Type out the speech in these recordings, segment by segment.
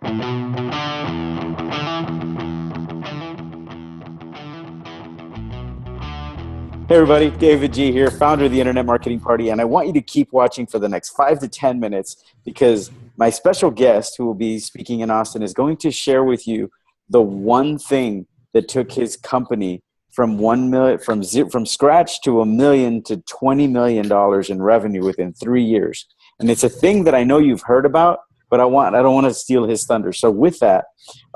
Hey everybody, David G here, founder of the Internet Marketing Party, and I want you to keep watching for the next 5 to 10 minutes because my special guest who will be speaking in Austin is going to share with you the one thing that took his company from from scratch to $1 million to $20 million in revenue within 3 years. And it's a thing that I know you've heard about, but I don't want to steal his thunder. So with that,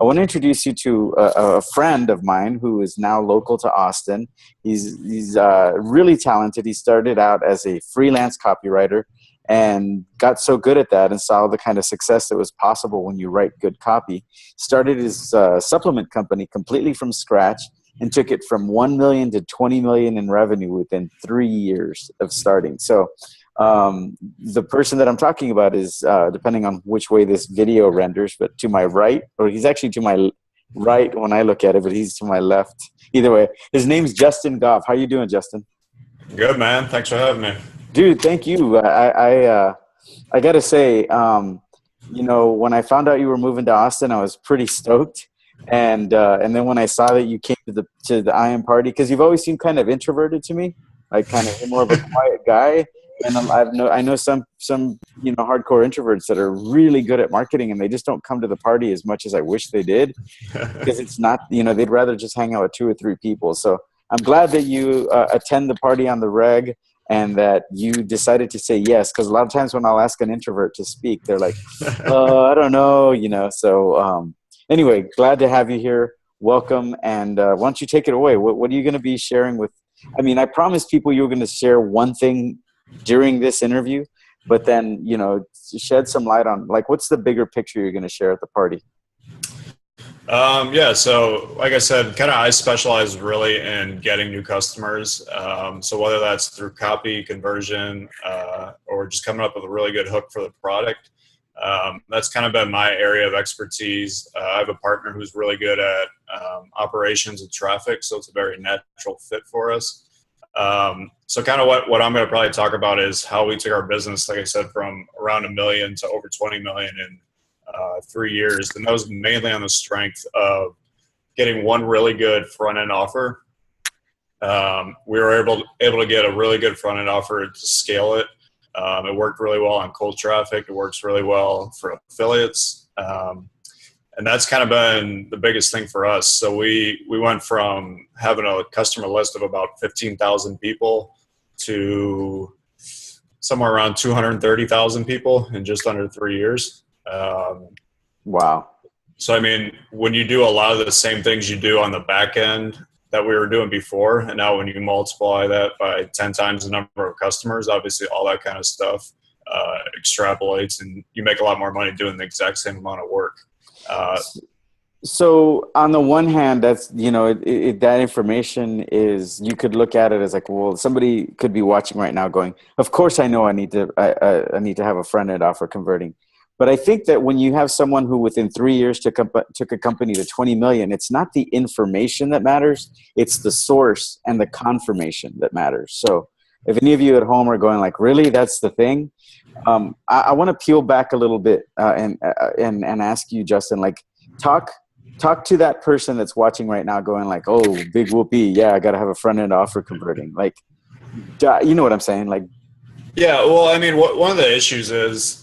I want to introduce you to a friend of mine who is now local to Austin. He's really talented. He started out as a freelance copywriter and got so good at that and saw the kind of success that was possible when you write good copy. Started his supplement company completely from scratch and took it from 1 million to 20 million in revenue within 3 years of starting. So the person that I'm talking about is, depending on which way this video renders, but to my right, or he's actually to my right when I look at it, but he's to my left. Either way, his name's Justin Goff. How you doing, Justin? Good, man. Thanks for having me. Dude, thank you. I got to say, when I found out you were moving to Austin, I was pretty stoked. And then when I saw that you came to the imparty, because you've always seemed kind of introverted to me, like kind of more of a quiet guy. And I know some hardcore introverts that are really good at marketing, and they just don't come to the party as much as I wish they did, because it's not, they'd rather just hang out with 2 or 3 people. So I'm glad that you attend the party on the reg and that you decided to say yes, because a lot of times when I'll ask an introvert to speak, they're like, I don't know, So anyway, glad to have you here. Welcome. And why don't you take it away? What are you going to be sharing with? I mean, I promised people you were going to share one thing during this interview, but then, shed some light on, like, what's the bigger picture you're going to share at the party? So like I said, I specialize really in getting new customers. So whether that's through copy conversion, or just coming up with a really good hook for the product, that's kind of been my area of expertise. I have a partner who's really good at operations and traffic, so it's a very natural fit for us. So kind of what I'm going to probably talk about is how we took our business, like I said, from around 1 million to over 20 million in 3 years. And that was mainly on the strength of getting one really good front end offer. We were able to get a really good front end offer to scale it. It worked really well on cold traffic. It works really well for affiliates. And that's kind of been the biggest thing for us. So we went from having a customer list of about 15,000 people to somewhere around 230,000 people in just under 3 years. Wow. So, I mean, when you do a lot of the same things you do on the back end that we were doing before, and now when you multiply that by 10 times the number of customers, obviously all that kind of stuff extrapolates, and you make a lot more money doing the exact same amount of work. So on the one hand, that's, that information is, you could look at it as like, well, somebody could be watching right now going, of course I know I need to have a front end offer converting. But I think that when you have someone who within 3 years took a company to 20 million, it's not the information that matters, it's the source and the confirmation that matters. So if any of you at home are going like, really, that's the thing? I want to peel back a little bit and ask you, Justin, like, talk to that person that's watching right now going like, oh, big whoopee, yeah, I got to have a front end offer converting. Like, you know what I'm saying? Like, yeah, well, I mean, one of the issues is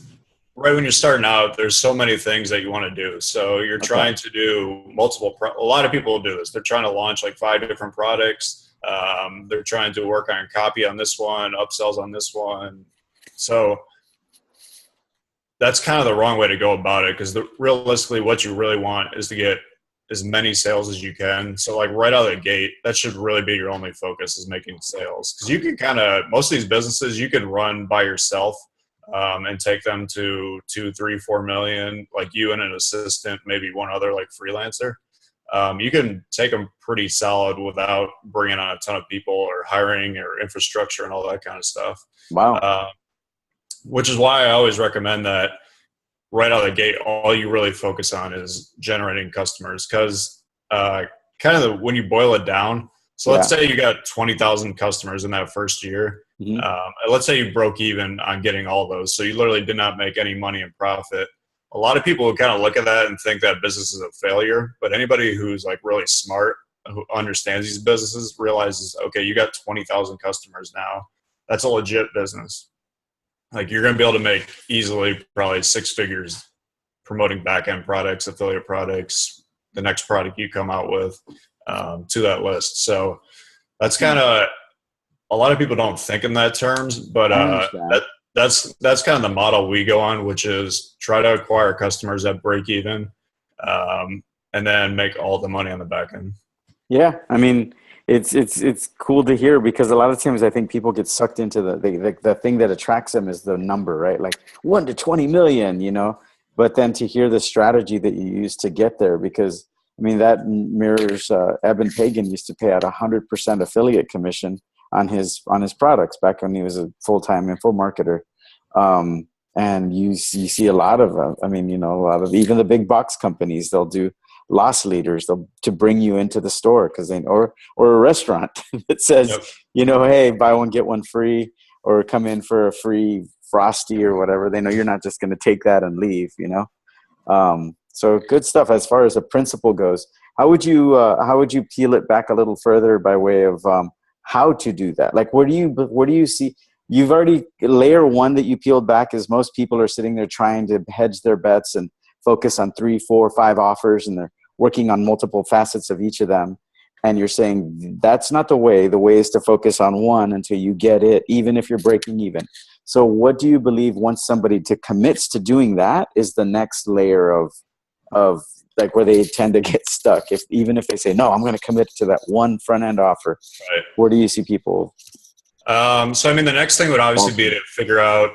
right when you're starting out, there's so many things that you want to do. So you're trying to do a lot of people do this. They're trying to launch like 5 different products. They're trying to work on copy on this one, upsells on this one. So that's kind of the wrong way to go about it, because realistically what you really want is to get as many sales as you can. So like right out of the gate, that should really be your only focus, is making sales. Because you can most of these businesses you can run by yourself and take them to 2, 3, 4 million, like you and an assistant, maybe one other like freelancer. You can take them pretty solid without bringing on a ton of people or hiring or infrastructure and all that kind of stuff. wow. Which is why I always recommend that right out of the gate, all you really focus on is generating customers. Because when you boil it down, so let's say you got 20,000 customers in that first year. Mm-hmm. Let's say you broke even on getting all those. So you literally did not make any money in profit. a lot of people kind of look at that and think that business is a failure, but anybody who's like really smart, who understands these businesses, realizes, okay, you got 20,000 customers now. That's a legit business. Like you're going to be able to make easily probably 6 figures promoting back-end products, affiliate products, the next product you come out with to that list. So that's kind of, a lot of people don't think in that terms, but that's kind of the model we go on, which is try to acquire customers at break even and then make all the money on the back end. Yeah, I mean, it's cool to hear, because a lot of times I think people get sucked into the thing that attracts them is the number, right? Like 1 to 20 million, you know. But then to hear the strategy that you use to get there, because I mean that mirrors Eben Pagan used to pay out 100% affiliate commission on his products back when he was a full-time info marketer. And you see a lot of a lot of even the big box companies, they'll do loss leaders to bring you into the store, because they, or a restaurant that says, Yep. you know, hey, buy one get one free, or come in for a free Frosty or whatever. They know you're not just going to take that and leave, you know. So good stuff. As far as the principle goes, how would you peel it back a little further by way of how to do that? Like where do you see? You've already, layer one that you peeled back is most people are sitting there trying to hedge their bets and focus on 3, 4, 5 offers, and they're working on multiple facets of each of them. And you're saying that's not the way. The way is to focus on one until you get it, even if you're breaking even. So what do you believe once somebody commits to doing that is the next layer of like where they tend to get stuck? Even if they say, no, I'm going to commit to that one front end offer. Right. Where do you see people? So, I mean, the next thing would obviously be to figure out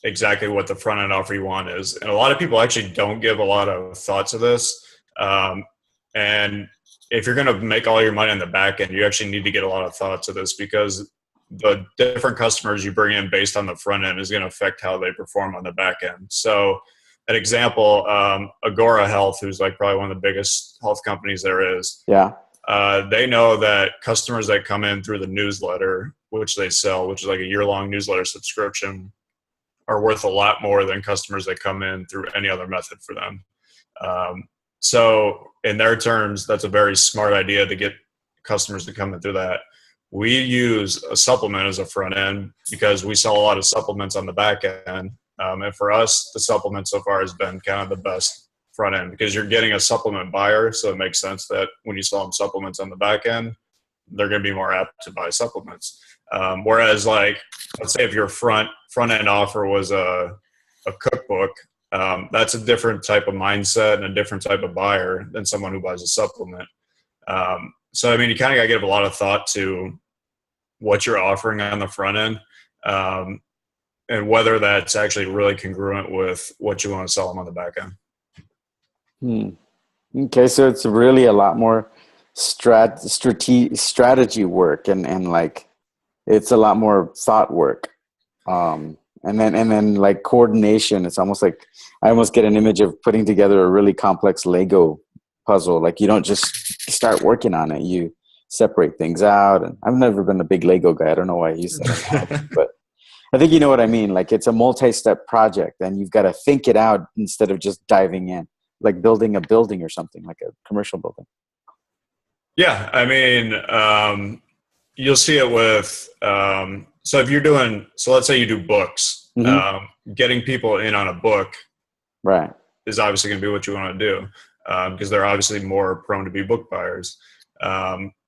exactly what the front end offer you want is. And a lot of people actually don't give a lot of thought to this. And if you're going to make all your money on the back end, you actually need to get a lot of thought to this, because the different customers you bring in based on the front end is going to affect how they perform on the back end. So an example, Agora Health, who's like probably one of the biggest health companies there is. Yeah. They know that customers that come in through the newsletter, which they sell, which is like a year-long newsletter subscription, are worth a lot more than customers that come in through any other method for them. So in their terms, that's a very smart idea to get customers to come in through that. We use a supplement as a front end because we sell a lot of supplements on the back end. And for us, the supplement so far has been kind of the best front end, because you're getting a supplement buyer. So it makes sense that when you sell them supplements on the back end, they're going to be more apt to buy supplements. Whereas like, let's say if your front end offer was a cookbook, that's a different type of mindset and a different type of buyer than someone who buys a supplement. So, I mean, you kind of got to give a lot of thought to what you're offering on the front end, and whether that's actually really congruent with what you want to sell them on the back end. Okay, so it's really a lot more strategy work, and like it's a lot more thought work, and then like coordination. It's almost like I almost get an image of putting together a really complex Lego puzzle. Like you don't just start working on it; you separate things out. And I've never been a big Lego guy. I don't know why I use that, but I think you know what I mean. Like it's a multi-step project, and you've got to think it out instead of just diving in, like building a building or something, like a commercial building. Yeah, I mean, you'll see it with. So if you're doing, so let's say you do books, getting people in on a book, right, is obviously going to be what you want to do, because they're obviously more prone to be book buyers.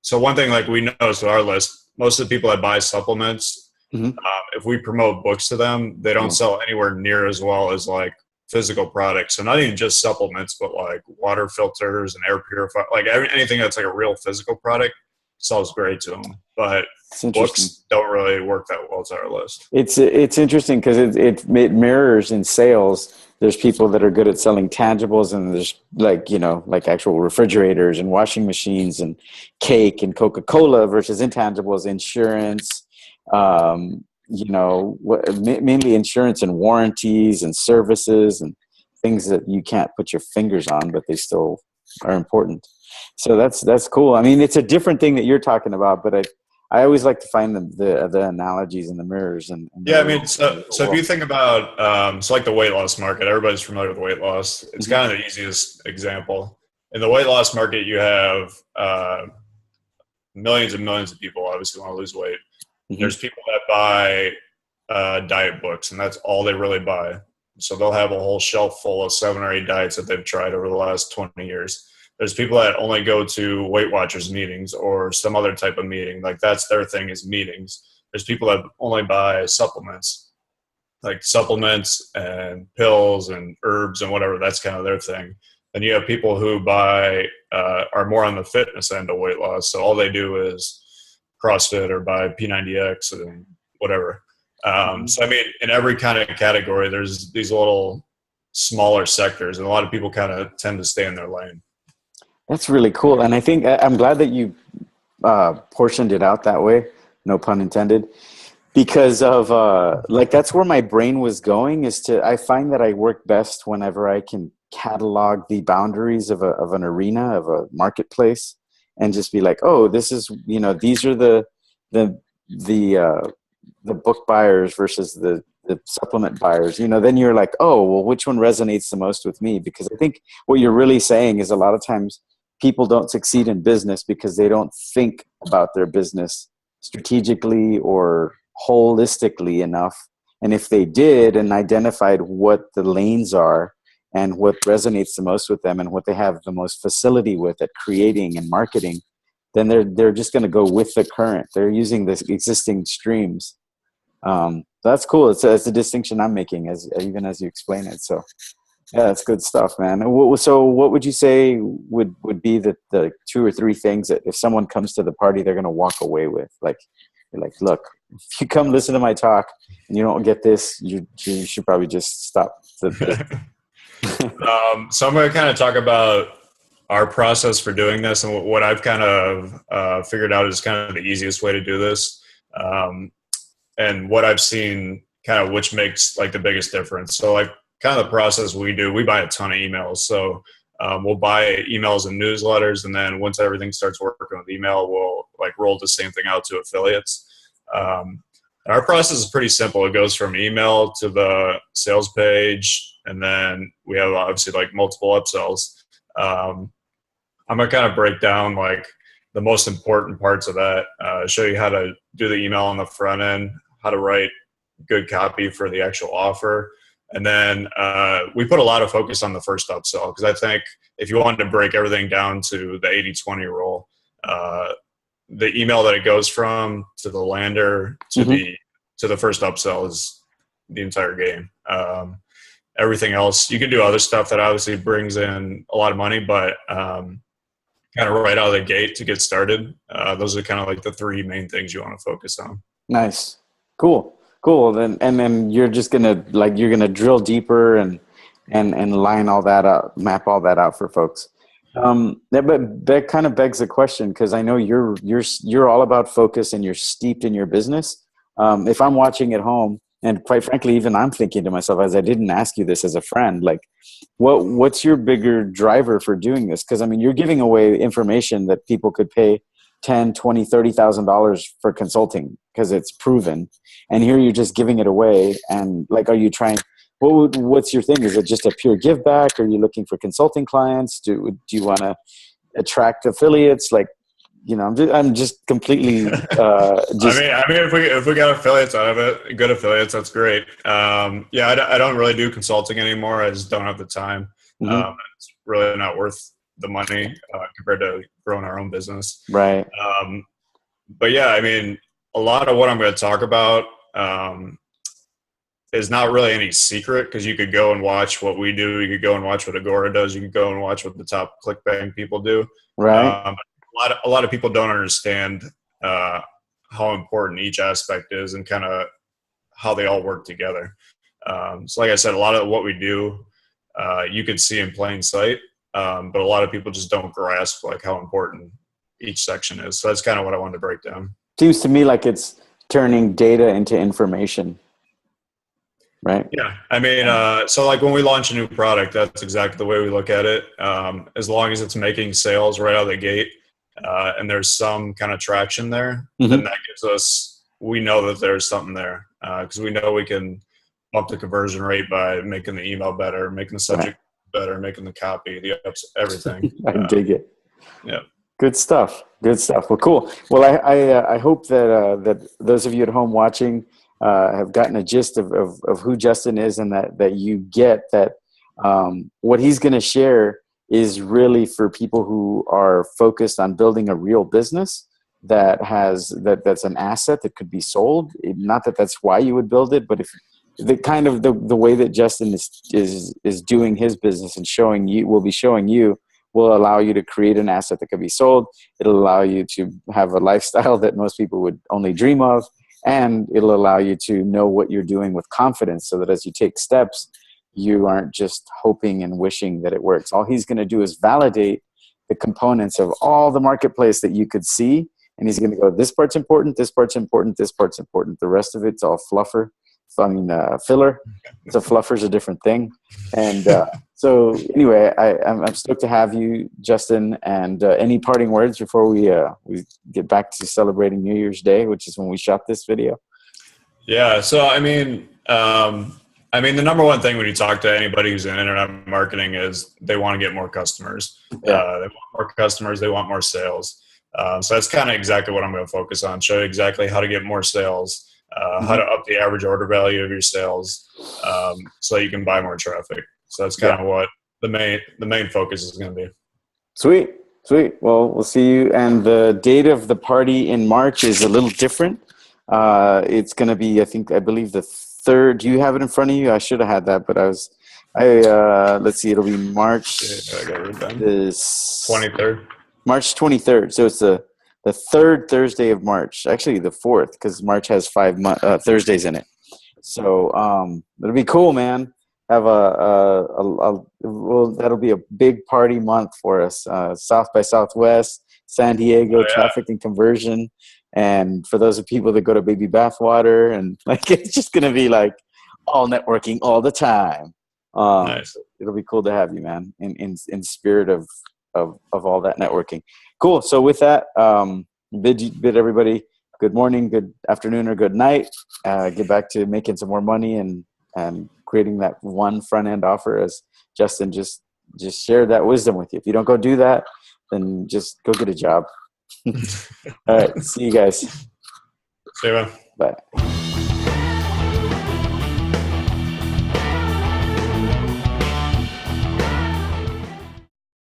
So one thing, like we noticed with our list, most of the people that buy supplements, if we promote books to them, they don't sell anywhere near as well as like physical products. So not even just supplements, but like water filters and air purifier, like anything that's like a real physical product sells great to them. But books don't really work that well to our list. It's interesting because it mirrors in sales. There's people that are good at selling tangibles, and there's like, you know, like actual refrigerators and washing machines and cake and Coca-Cola versus intangibles, insurance, you know, mainly insurance and warranties and services and things that you can't put your fingers on, but they still are important. So that's cool. I mean, it's a different thing that you're talking about, but I always like to find the analogies and the mirrors. And Yeah, I mean, so if you think about, so like the weight loss market, everybody's familiar with weight loss. It's kind of the easiest example. In the weight loss market, you have millions and millions of people obviously want to lose weight. There's people that buy diet books, and that's all they really buy. So they'll have a whole shelf full of 7 or 8 diets that they've tried over the last 20 years. There's people that only go to Weight Watchers meetings or some other type of meeting. Like that's their thing is meetings. There's people that only buy supplements, like supplements and pills and herbs and whatever. That's kind of their thing. Then you have people who buy, are more on the fitness end of weight loss. So all they do is CrossFit or buy P90X and whatever. So, I mean, in every kind of category, there's these little smaller sectors, and a lot of people kind of tend to stay in their lane. That's really cool. And I think I'm glad that you portioned it out that way, no pun intended, because of like that's where my brain was going I find that I work best whenever I can catalog the boundaries of an arena, of a marketplace, and just be like, oh, this is, these are the book buyers versus the supplement buyers, then you're like, oh, well, which one resonates the most with me? Because I think what you're really saying is a lot of times people don't succeed in business because they don't think about their business strategically or holistically enough. And if they did and identified what the lanes are and what resonates the most with them and what they have the most facility with at creating and marketing, then they're just going to go with the current. They're using the existing streams. That's cool. It's a distinction I'm making even as you explain it. So yeah, that's good stuff, man. So what would you say would be the 2 or 3 things that if someone comes to the party, they're going to walk away with? Like, you're like, look, if you come listen to my talk and you don't get this, you should probably just stop. So I'm going to kind of talk about our process for doing this and what I've kind of figured out is kind of the easiest way to do this. And what I've seen kind of which makes like the biggest difference. So like kind of the process we buy a ton of emails. So we'll buy emails and newsletters. And then once everything starts working with email, we'll like roll the same thing out to affiliates. Our process is pretty simple. It goes from email to the sales page. And then we have obviously like multiple upsells. I'm going to kind of break down like the most important parts of that, show you how to do the email on the front end, how to write good copy for the actual offer. And then we put a lot of focus on the first upsell because I think if you wanted to break everything down to the 80-20 rule, the email that it goes from to the lander to the first upsell is the entire game. Everything else, you can do other stuff that obviously brings in a lot of money, but kind of right out of the gate to get started, those are kind of like the 3 main things you want to focus on. Nice. Cool. Then you're just you're gonna drill deeper and line all that up, map all that out for folks. But that kind of begs the question, because I know you're all about focus and you're steeped in your business. If I'm watching at home, and quite frankly, even I'm thinking to myself, as I didn't ask you this as a friend, like what's your bigger driver for doing this? Because I mean, you're giving away information that people could pay $10, $20, $30,000 for consulting because it's proven, and here you're just giving it away. And like, are you trying? What's your thing? Is it just a pure give back? Are you looking for consulting clients? Do you want to attract affiliates? Like, I'm just completely. I mean, if we got affiliates out of it, good affiliates, that's great. I don't really do consulting anymore. I just don't have the time. It's really not worth the money compared to growing our own business. Right. But yeah, I mean, a lot of what I'm going to talk about is not really any secret because you could go and watch what we do. You could go and watch what Agora does. You could go and watch what the top ClickBank people do. Right. A lot of people don't understand how important each aspect is and kind of how they all work together. So like I said, a lot of what we do, you could see in plain sight, but a lot of people just don't grasp like how important each section is. So that's kind of what I wanted to break down. Seems to me like it's turning data into information. Right. Yeah. I mean, so like when we launch a new product, that's exactly the way we look at it. As long as it's making sales right out of the gate, and there's some kind of traction there, Mm-hmm. then that gives us, we know that there's something there, because we know we can bump the conversion rate by making the email better, making the subject better, making the copy, the everything. I dig it. Yeah. Good stuff. Good stuff. Well, cool. Well, I hope that that those of you at home watching have gotten a gist of who Justin is, and that you get that what he's going to share is really for people who are focused on building a real business that's an asset that could be sold. Not that that's why you would build it, but if the kind of the way that Justin is doing his business and will be showing you will allow you to create an asset that can be sold. It'll allow you to have a lifestyle that most people would only dream of, and it'll allow you to know what you're doing with confidence, so that as you take steps, you aren't just hoping and wishing that it works. All he's going to do is validate the components of all the marketplace that you could see, and he's going to go, this part's important, this part's important, this part's important. The rest of it's all filler. So fluffer's a different thing. And so anyway, I'm stoked to have you, Justin. And any parting words before we get back to celebrating New Year's Day, which is when we shot this video? Yeah. So, I mean, the number one thing when you talk to anybody who's in internet marketing is they want to get more customers. They want more customers. They want more sales. So that's kind of exactly what I'm going to focus on. Show you exactly how to get more sales, how to up the average order value of your sales, so you can buy more traffic. So that's kind of what the main focus is going to be. Sweet. Well, we'll see you. And the date of the party in March is a little different. It's going to be, I believe the 3rd. Do you have it in front of you? I should have had that, but let's see. It'll be March. I got it done. 23rd. March 23rd. So it's the 3rd Thursday of March. Actually, the 4th, because March has 5 Thursdays in it. So it'll be cool, man. Have that'll be a big party month for us. South by Southwest, San Diego, traffic and conversion. And for those of people that go to Baby Bathwater, and it's just gonna be like all networking all the time. Nice. It'll be cool to have you, man. In spirit of all that networking. Cool. So with that, bid everybody good morning, good afternoon, or good night. Get back to making some more money and creating that one front end offer, as Justin just shared that wisdom with you. If you don't go do that, then just go get a job. All right. See you guys. See you, man. Bye.